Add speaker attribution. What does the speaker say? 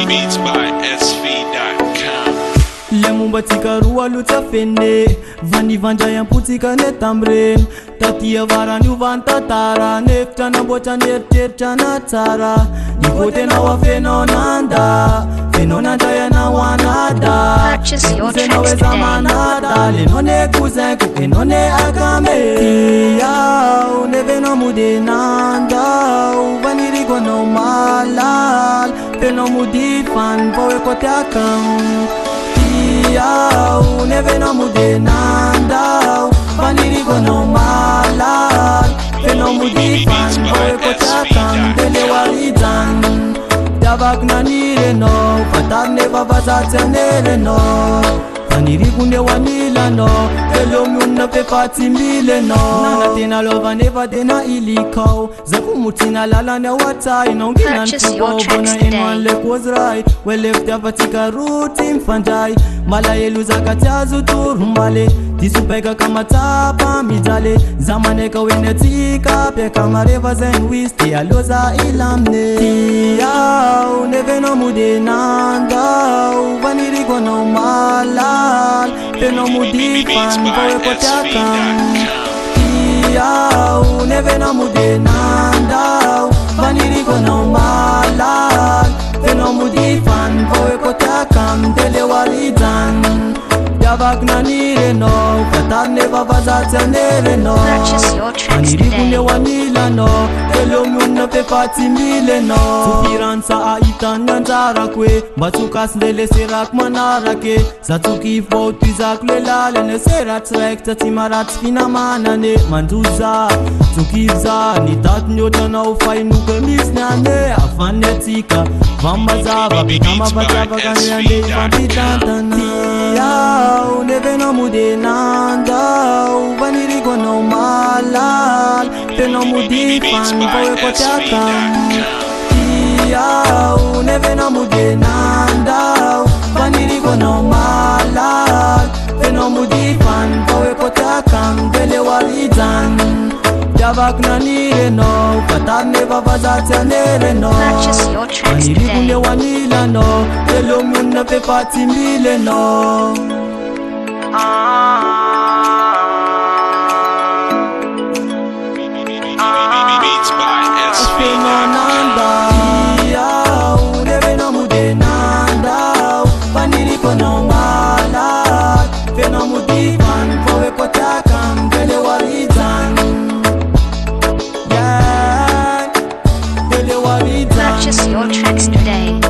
Speaker 1: Beats by SV.com.
Speaker 2: Le mombatsika roa loatra fene vanivandray ampotsika netamreny tatia varany ovany tatara nefitra namboatra neritreritra na tsara iko tenao afenao nanda fenao nandray anao anada senao hoe zamanada lenao ne cousinko enao ne akame tiao nevenao mody nandao vaniriko anao malal fenao mody fan vao hoe koty akam Yao, nevenao mody nandao vaniriko anao malal fenao mody fan vao hoe koty akam dele warijan Davak nanirenao fatary nefa vazatsy anerenao vaniriko nde hoanilanao telo mionona fefatsy milenao nana tena lova nefa tena ilikao zako motsina lalany ao atsainao nginany fibobona eno anle koziray oele fitiavatsika roa tsy mifandray malahelo zaka tsy azo toromaly diso baikaka matsapa mijaly zamaneka hoeny atsika piaka marefa zay noisy de aloza ilamine tiao nevenao mody nandao vaniriko anao malal fenao mody fan vao hoe koty akam tiao nevenao mody nandao vaniriko anao malal fenao mody fan vao hoe koty akam dele warijan Davak nanirenao fatary nefa vazatsy anerenao vaniriko nde hoanilanao telo mionona fefatsy milenao sofirantsa ahitany anjarako hoe mba tsokasy nde leserako manarake za tsoky vao toizako le lalane seratsy raikitra tsy maratsy finamanane manjoza tsokivy za nitatony ohatranao fainoko misy ny ane afany atsika vamazava beka mavazavaka ny ande ifampitantana tiao nevenao mody nandao vaniriko anao malal fenao mody fan vao hoe koty akam tiao nevenao mody nandao vaniriko anao malal fenao mody fan vao hoe koty akam dele warijan Davak nanirenao fatary nefa vazatsy anerenao vaniriko nde hoanilanao telo mionona fefatsy milenao
Speaker 1: Beats by
Speaker 2: fenao nanda tiao nevenao mody nandao vaniriko anao malal fenao mody fan vao hoe koty akam dele warijan
Speaker 3: Purchase your tracks today.